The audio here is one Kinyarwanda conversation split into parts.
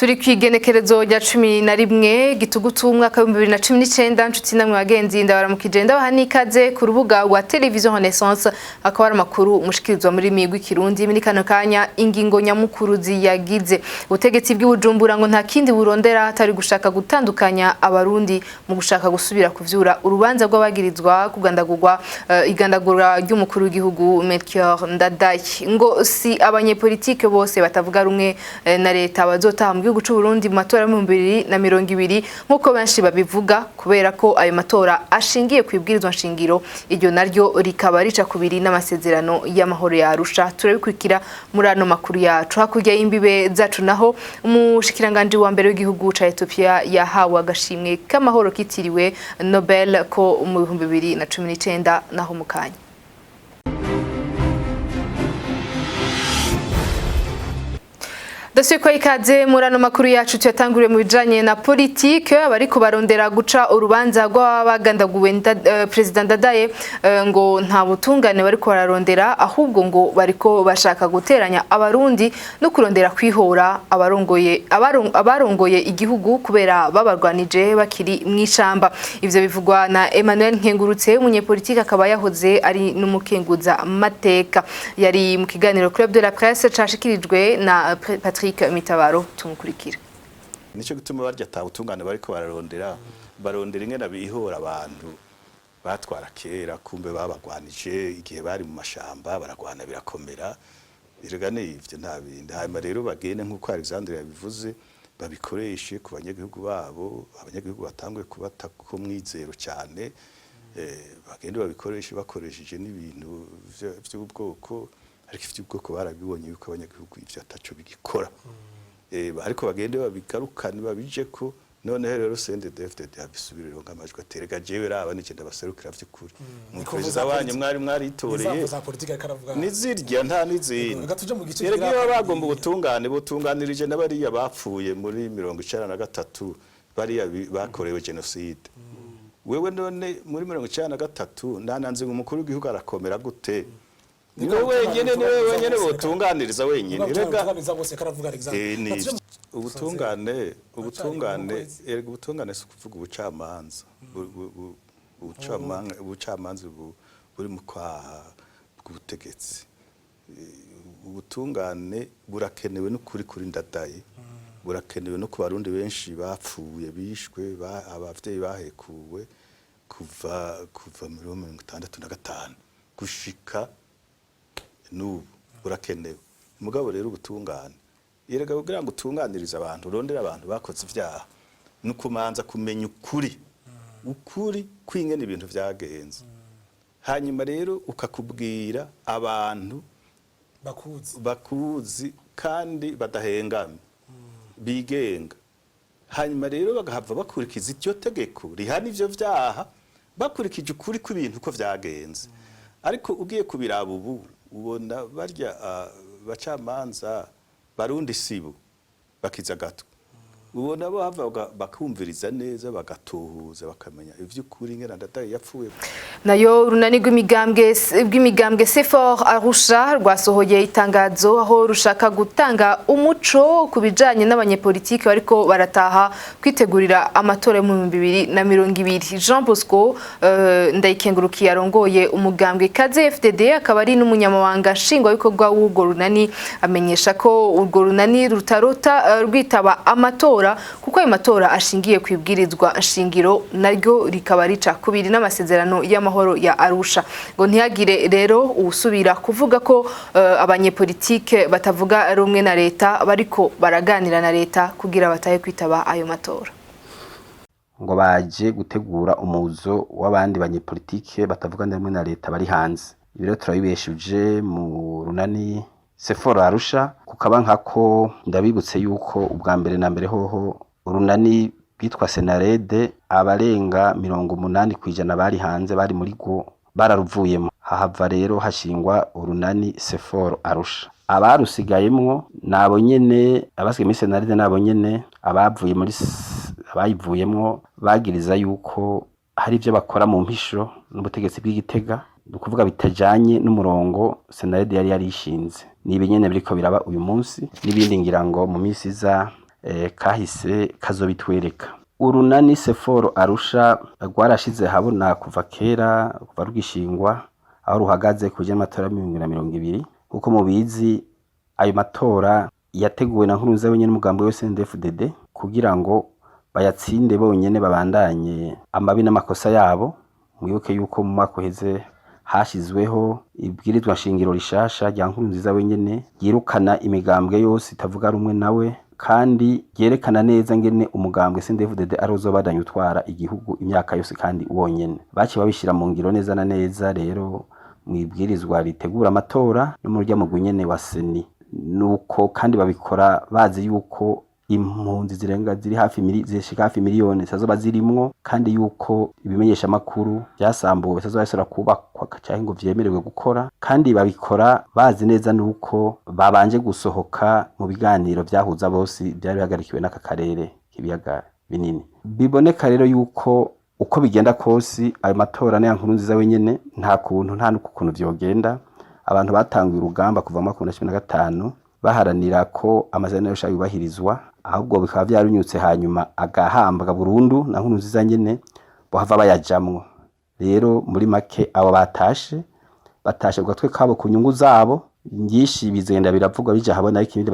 Turi kwigenekerezo rya 11 gitugutu umwaka wa 2019 nshuti namwe bagenzi ndabaramukije ndabahanikaze ku rubuga rwa televiziyo Renaissance akaba ari makuru mushikirizwa muri migwi kirundi muri kano kanya ingingo nyamukuru ziyagize ubutegetsi bw'Ubujumbura ngo nta kindi burondera atari gushaka gutandukanya abarundi mu gushaka gusubira kuvyura urubanza rw'abagirizwa kugandagurwa igandagura ry'umukuru w'igihugu Melchior Ndadaye ngo si abanyepolitike bose batavuga rumwe na leta bazota mu gihugu cy'u Burundi mu matora mu 2020 nkuko benshi babivuga kubera ko ayo matora ashingiye kwibwirizwa nshingiro iryo naryo rikaba rica kubiri n'amasezerano y'amahoro ya Arusha turabikurikira muri ano makuru yacu hakurya y'imbibe zacu naho umushikiranganje wa mbere w'igihugu ca Ethiopia yahawe agashimwe k'amahoro kitiriwe Nobel ko mu 2019 naho mukanya Dosiye kwa ikaze murano makuru yacu tuyatanguriye mu bijanye na politike abari kubarondera guca urubanza rw'abagandaguwe President Ndadaye ngo nta butungane bari ko bararondera ahubwo ngo bariko bashaka guteranya abarundi no kurondera kwihora abarongoye igihugu kubera babarwanije bakiri mw'ishamba ivyo bivugwa na Emmanuel Nkengurutse umunyepolitike akaba yahoze ari n'umukenguza mateka yari mu kiganiro Club de la Presse cashikirijwe na Patrick Mitabaro tumukurikira nico gituma barya tabutungane bariko barondera ingena bihora abantu batwara kera kumbe babagwanije igihe bari mu mashamba baragwana birakomera biragane ivyo nta bindi hanyuma rero bagene nkuko Alexandre yabivuze babikoreshe ku banyagihugu babo abanyagihugu batangwe kubata ko mwizero cyane bagende babikoreshe bakoresheje n'ibintu vy'ubwoko ariko ivy'ubwoko barabibonye yuko abanyagihugu ivyo ataco bigikora ariko bagende babigarukane babije ko none rero CNDD-FDD abisubiriro ngamajwe aterega jewe raba n'ikenda baserukira vy'ukuri mukoza wanyu mwari itoreye nizirya nta nizindi erega bagomba butunganirije n'abariya bapfuye muri 1993 bariya bakorewe genocide wewe none muri 1993 nananze umukuru w'igihugu arakomera gute niwe wenyene botunganiriza wenyene rega ubutungane si kuvuga ubucamanza buri mu kwaha bw'ubutegetsi ubutungane burakenewe n'ukuri kuri Ndadaye burakenewe no ku barundi benshi bapfuye bishwe abavyeyi bahekuwe kuva muri 1965 gushika n'ubu burakenewe mugabo rero ubutungane yerega kugira ngo utunganiriza abantu urondera abantu bakoze ivyaha nukumanza kumenya ukuri kwingene ibintu vyagenze hanyuma rero ukakubwira abantu bakuzi kandi badahengamye bigenga hanyuma rero bagahava bakurikiza iryo tegeko rihana ivyo vyaha bakurikije ukuri kw'ibintu ko vyagenze ariko ugiye kubiraba ubu ubona barya bacamanza barundi sibo bakiza gato ubona bo hava bakumviriza neza bagatohuza bakamenya ivy'ukuri ngena Ndadaye yapfuye nayo runani rw'imigambwe CFOR Arusha rwasohoye itangazo aho rushaka gutanga umuco kubijanye n'abanyepolitike bariko barataha kwitegurira amatora mu 2020 Jean Bosco Ndayikengurukiye arongoye umugambwe CNDD-FDD akaba ari n'umunyamabanga nshingwabikorwa w'urwo runani amenyesha ko urwo runani rutarota rwitaba amatora kuko ayo matora ashingiye kwibwirizwa nshingiro naryo rikaba rica kubiri n'amasezerano y'amahoro ya Arusha ngo ntiyagire rero usubira kuvuga ko abanyepolitike batavuga rumwe na leta bariko baraganira na leta kugira bataye kwitaba ayo matora ngo baje gutegura umuzo w'abandi banyepolitike batavuga rumwe na leta bari hanze ibiro turabibeshuje mu runani CFOR Arusha kukaba nkako ndabibutse yuko ubwa mbere na mbere hoho urunani bitwa Senarede abarenga 80% bari hanze bari muri go bararuvuyemo hahava rero hashingwa urunani CFOR Arusha abarusigayemwo nabo nyene abasigaye muri Senarede nabo nyene abayivuyemwo bagiriza yuko hari ivyo bakora mu mpisho n'ubutegetsi bw'Igitega dukuvuga bitajanye n'umurongo Senarede yari yarishinze ni ibinyene biriko biraba uyu munsi nibindi ngira ngo mu minsi za kahise kazobitwereka. Urunani Seforo Arusha rwarashize habona kuva kera kuva rugishingwa aho ruhagaze kuje amatora 2020 kuko mubizi ayo matora yateguwe na Nkurunziza wenyene n'umugambwe CNDD-FDD kugira ngo bayatsinde bonyene babandanye amabi n'amakosa yabo. Mwibuke yuko mu mwaka uheze hashizweho ibwirizwa shingiro rishasha rya Nkurunziza wenyene yirukana imigambwe yose itavuga rumwe nawe kandi yerekana neza ngene umugambwe CNDD-FDD arozobadanya utwara igihugu imyaka yose kandi wonyene. Baci babishira mu ngiro neza na neza rero mwibwirizwa ritegura amatora no mu rya mugwi nyene wa seni nuko kandi babikora bazi yuko impunzi zirenga ziri hafi miliyoni sazoba zirimwo kandi yuko ibimenyesha makuru byasambuwe sazoba kubakwa cyangwa ngo vyemererwe gukora kandi babikora bazi neza nuko babanje gusohoka mu biganiro byahuza bose byari bihagarikiwe n'aka karere k'ibiyaga binini. Biboneka rero yuko uko bigenda kose ayo matora ne Nkurunziza wenyene nta nukuntu vyogenda. Abantu batanguye urugamba kuva mu 2015 baharanira ko amazina yose yubahirizwa ahubwo bikaba byarunyutse hanyuma agahambwa burundu na Nkurunziza nyene bohava bayajamwo. Rero muri make abo batashe gatwe kabo ku nyungu zabo ngishi bizenda biravugwa bija habona ariko ibindi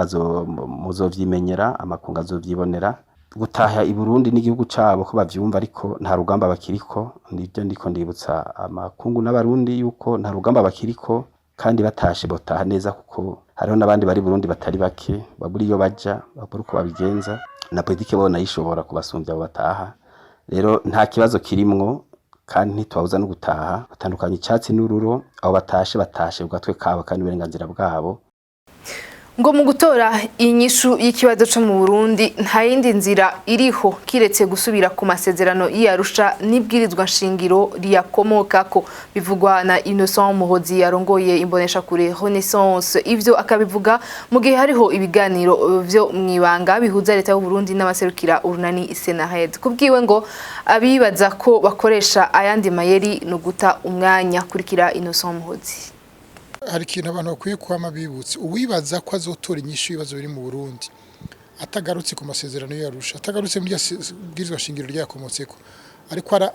muzovyimenyera amakunga azovyibonera gutaha i Burundi n'igihugu cabo ko bavyumva ariko nta rugamba bakiriko. Nibyo ndiko ndibutsa amakungu n'abarundi yuko nta rugamba bakiriko kandi batashe botaha neza kuko hariho nabandi bari Burundi batari bake baburi iyo baja babura uko babigenza na politike bona yishobora kubasumbya abo bataha. Rero nta kibazo kirimwo kandi ntitwabuza no gutaha batandukanye icyatsi n'ururo abo batashe ugatwe kabo kandi uburenganzira bwabo. Ngo mu gutora inyishu y'ikibazo cyo mu Burundi nta yindi nzira iriho kiretse gusubira ku masezerano y'Arusha n'ibwirizwa shingiro riyakomokako bivugwa na Innocent Muhozi yarongoye imbonesha kure Renaissance. Ivyo akabivuga mu gihe hariho ibiganiro vyo mwibanga bihuza leta y'u Burundi n'abaserukira urunani CNL. Kubwiwe ngo abibaza ko bakoresha ayandi mayeri no guta umwanya kurikira Innocent Muhozi. Hari ikintu abantu bakwiye kwama bibutse uwibaza ko azotora inyishu ibibazo biri mu Burundi atagarutse ku masezerano y'Arusha atagarutse muri bwirizwa shingiro ryakomotseko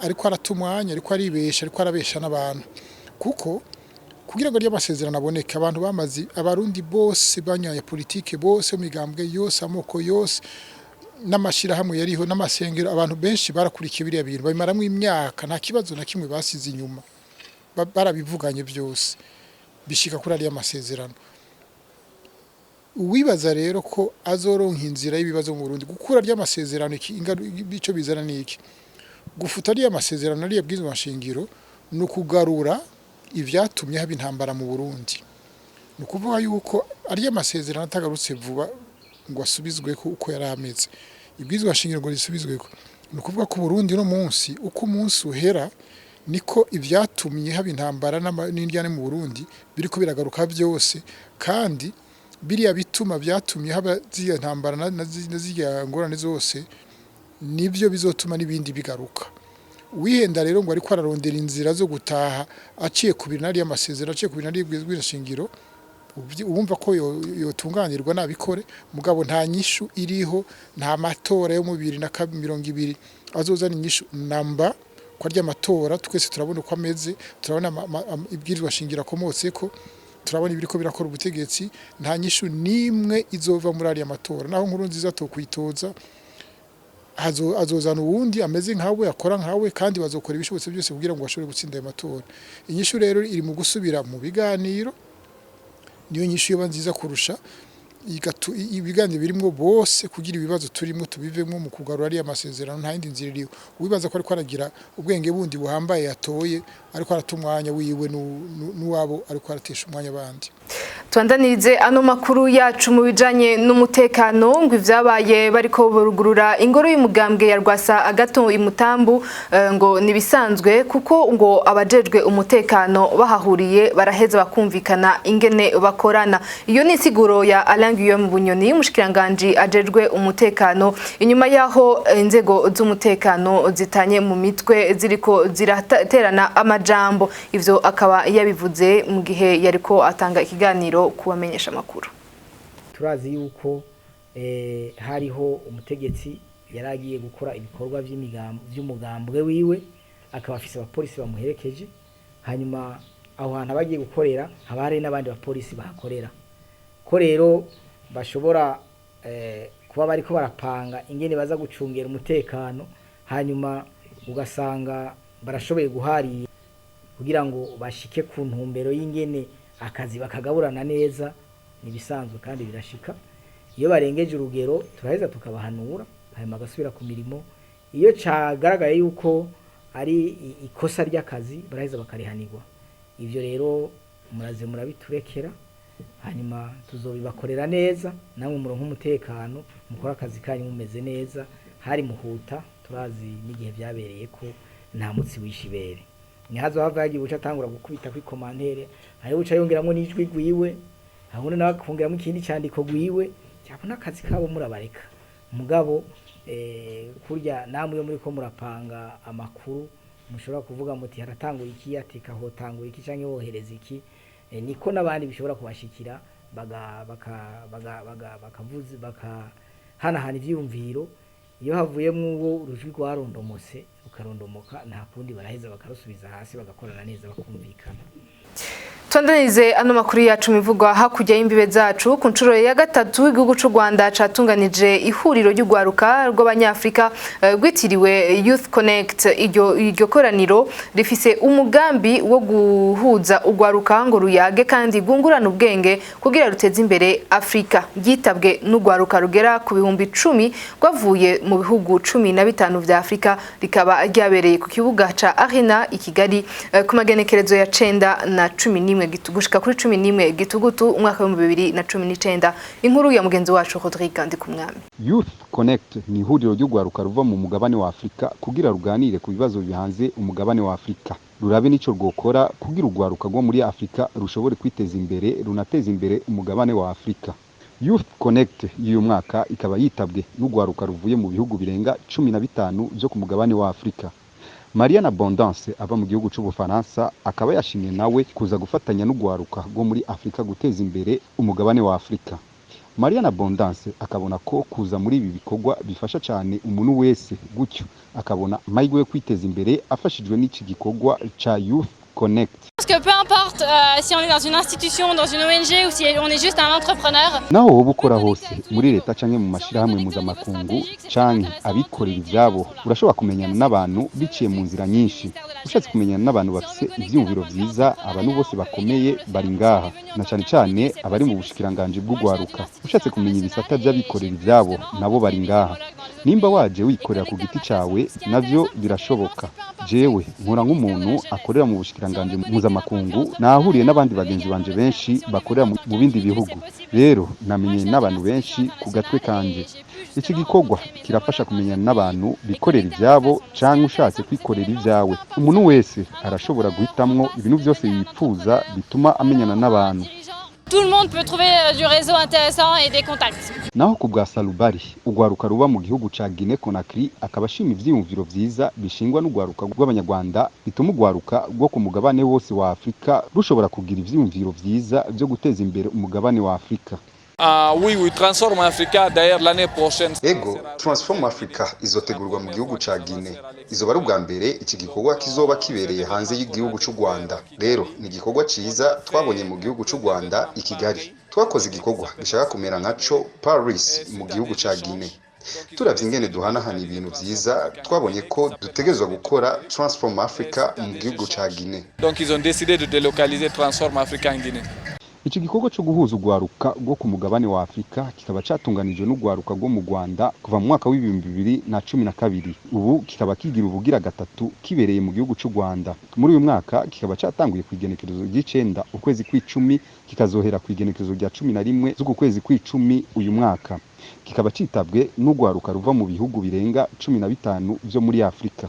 ariko aratumwanya ariko aribesha ariko arabesha n'abantu kuko kugira ngo ry'amasezerano aboneke abantu bamazi abarundi bose banyaye politike bose migambwe yose amoko yose n'amashira hamwe yariho n'amasengero abantu benshi barakurikiye biriya bintu babimaramwe imyaka nta kibazo na kimwe basize inyuma barabivuganye byose bishika kuri ari amasezerano. Uwibaza rero ko azoronka inzira y'ibibazo mu Burundi gukura ari amasezerano bico bizana niki gufuta ari amasezerano ari bwizwa shingiro no kugarura ivyatumye haba intambara mu Burundi. Nukuvuga yuko ari amasezerano atagarutse vuba ngo asubizweko uko yarameze ibwizwa shingiro ngo risubizweko. Nukuvuga ko Burundi no munsi uko umunsi uhera niko ivyatumye haba intambara n'indyane mu Burundi biriko biragaruka byose kandi biriya bituma byatumye haba ziya ntambara na ziya ngorane zose nibyo bizotuma nibindi bigaruka. Wihenda rero ngo ariko ararondera inzira zo gutaha aciye kubinari y'amasezerano aciye kubinari y'ibwishingiro ubumva ko yotunganirwa nabikore mugabo nta nyishu iriho nta matora yo mu 2020 azozana inyishu namba kwa ry'amatora twese turabona uko ameze turabona ibwirizwa shingira komotseko turabona ibiriko birakora ubutegetsi nta nyishu nimwe izova muri ari amatora naho Nkurunziza to kwitoza azozana uwundi ameze nkawe akora nkawe kandi bazokora ibishobotse byose kugira ngo bashobore gutsinda ayo matora. Inyishu rero iri mu gusubira mu biganiro niyo nyishu yoba nziza kurusha ibiganiro birimo bose kugira ibibazo turimo tubivemo mu kugarura ari amasezerano nta yindi nzira iriho. Wibaza ko ariko aragira ubwenge bundi buhambaye yatoye ariko aratumwanya wiwe n'uwabo ariko aratesha umwanya bandi. Tuandanirize ano makuru yacu mu bijanye n'umutekano ngo ivyabaye bariko burugurura ingoro y'umugambwe ya Rwasa Agathon imutambu ngo nibisanzwe kuko ngo abajejwe umutekano bahahuriye baraheza bakumvikana ingene bakorana. Iyo ni siguro ya Alangiyo mu Bunyoni umushikiranganje ajejwe umutekano inyuma yaho inzego z'umutekano zitanye mu mitwe ziriko ziraterana amajambo. Ivyo akaba yabivuze mu gihe yariko atanga ikiganiro kubamenyesha makuru. Turazi yuko hariho umutegetsi yaragiye gukora ibikorwa by'umugambwe wiwe akaba afise abapolisi bamuherekeje hanyuma aho hantu abagiye gukorera haba hari n'abandi bapolisi bahakorera ko rero bashobora kuba bariko barapanga ingene baza gucungera umutekano hanyuma ugasanga barashoboye guharira kugira ngo bashike ku ntumbero y'ingene akazi bakagaburana neza nibisanzwe kandi birashika iyo barengeje urugero turaheza tukabahanura hanyuma gasubira ku mirimo iyo cagaragaye yuko ari ikosa ry'akazi baraheza bakarihanirwa ivyo rero muraze murabiturekera hanyuma tuzobibakorera neza namwe muronka umutekano mukora akazi kanyu mumeze neza hari muhuta turazi n'igihe byabereye ko nta mutsi wishibere nyazo hava yagiye buca tangura gukubita kwi komantere hari buca yongeramwe n'ijwi gwiwe habone nawe kongeramwe ikindi cyandiko gwiwe cyabona akazi kabo murabareka mugabo kurya namwe yo muri ko murapanga amakuru mushobora kuvuga muti haratanguye iki atika hotanguye iki canke wohereza iki niko nabandi bishobora kubashikira bakavuze hana ivyumviro iyo havuyemwo uwo urujwi rwarondomose ukarondomoka nta kundi baraheza bakarusubiza hasi bagakorana neza bakumvikana. Twandanize ano makuru yacu mivugwa hakujya y'imbibe zacu ku ncuro ya gatatu igihugu cy'u Rwanda catunganije ihuriro ry'ugwaruka rw'abanyafrika gwitiriwe Youth Connect. Iryo koraniro rifise umugambi wo guhuza ugwaruka ngo ruyage kandi gungurana ubwenge kugira ruteze imbere Afrika. Gitabwe n'ugwaruka rugera ku bihumbi 10 rwavuye mu bihugu 15 vya Afrika rikaba ryabereye ku kibuga ca Arena i Kigali ku magenekerezo ya 9 na 11 gushika kuri 11 gitugutu umwaka wa 2019. Inkuru ya mugenzi wacu Rodrigue Ndikumwami. Youth Connect ni ihuriro ry'ugwaruka ruva mu mugabane wa Afrika kugira ruganire ku bibazo bihanze umugabane wa Afrika. Rurabe nico rwokora kugira ugwaruka rwo muri Afrika rushobore kwiteza imbere runateza imbere umugabane wa Afrika. Youth Connect y'uyu mwaka ikaba yitabwe n'ugwaruka ruvuye mu bihugu birenga 15 byo ku mugabane wa Afrika. Mariana Abondance ava mu gihugu cy'Ubufaransa akaba yashimye nawe kuza gufatanya n'ugwaruka rwo muri Afrika guteza imbere umugabane wa Afrika. Mariana Abondance akabona ko kuza muri ibi bikorwa bifasha cyane umuntu wese gutyo akabona amahirwe yo kwiteza imbere afashijwe n'iki gikorwa cha Youth Connect. Parce que peu importe si on est dans une institution, dans une ONG ou si on est juste un entrepreneur. Naho wowe ukora hose muri leta canke mu mashirahamwe mpuzamakungu canke abikorera ivyabo urashobora kumenyana n'abantu biciye mu nzira nyinshi. Ushatse kumenyana n'abantu bafise ivyumviro vyiza abantu bose bakomeye bari ngaha na cyane cyane abari mu bushikiranganje bw'ugwaruka. Ushatse kumenya ibisata by'abikorera ivyabo nabo bari ngaha. Nimba waje wikorera ku giti cawe navyo birashoboka. Jewe nkora nk'umuntu akorera mu bushikiranganje mpuzamakungu nahuriye n'abandi bagenzi banje benshi bakorera mu bindi bihugu. Rero namenye n'abantu benshi ku gatwe kanje. Iki gikorwa kirafasha kumenyana n'abantu bikorera ivyabo canke ushatse kwikorera ivyawe. Umuntu wese arashobora guhitamwo ibintu byose yipfuza bituma amenyana n'abantu. Tout le monde peut trouver du réseau intéressant et des contacts. Naho ku bwa Salubari ugwaruka ruba mu gihugu ca Guinée Conakry akabashima ivyiyumviro vyiza bishingwa n'ugwaruka rw'abanyarwanda bituma ugwaruka rwo ku mugabane wose wa Afrika rushobora kugira ivyiyumviro vyiza byo guteza imbere umugabane wa Afrika. Oui, Transform Africa d'ailleurs l'année prochaine. Ego, Transform Africa izotegurwa mu gihugu ca Guinée. Izoba ari ubwa mbere iki gikorwa kizoba kibereye hanze y'igihugu cy'u Rwanda. Rero ni igikorwa ciza twabonye mu gihugu cy'u Rwanda i Kigali. Twakoze igikorwa gishaka kumera nkaco Paris mu gihugu ca Guinée. Turavye ingene duhanahana ibintu vyiza twabonye ko dutegerezwa gukora Transform Africa mu gihugu ca Guinée. Donc ils ont décidé de délocaliser Transform Africa en Guinée. Iki gikorwa cyo guhuza ugwaruka rwo ku mugabane wa Afrika kikaba catunganijwe n'ugwaruka rwo mu Rwanda kuva mu mwaka w'2012. Ubu kikaba kigira ubugira gatatu kibereye mu gihugu cy'u Rwanda. Muri uyu mwaka kikaba catanguye kwigenekerezo ry'icenda ukwezi kw'icumi kikazohera kwigenekerezo rya 11 z'uku kwezi kw'icumi uyu mwaka. Kikaba citabwe n'ugwaruka ruva mu bihugu birenga 15 byo muri Afrika.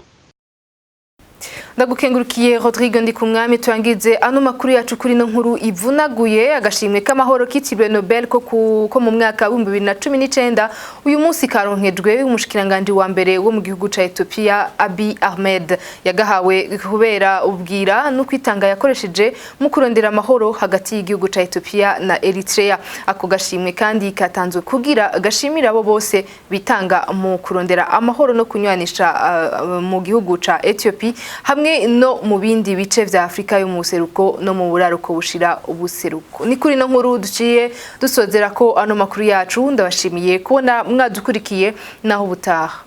ndagukengurukiye Rodrigue Ndikumwami turangize ano makuru yacu kuri no nkuru ivunaguye agashimwe k'amahoro kitiriwe Nobel ko mu mwaka wa 2019 uyu munsi karonkejwe umushikiranganje wa mbere wo mu gihugu ca Ethiopia Abiy Ahmed yagahawe kubera ubwira no kwitanga yakoresheje mu kurondera amahoro hagati y'igihugu ca Ethiopia na Eritrea. Ako gashimwe kandi katanzwe kugira gashimira abo bose bitanga mu kurondera amahoro no kunywanisha mu gihugu ca Ethiopia hamwe no mu bindi bice vya Afrika yo mu buseruko no mu buraruko bushira ubuseruko. Ni kuri no nkuru duciye dusozera ko ano makuru yacu ndabashimiye kubona mwadukurikiye naho butaha.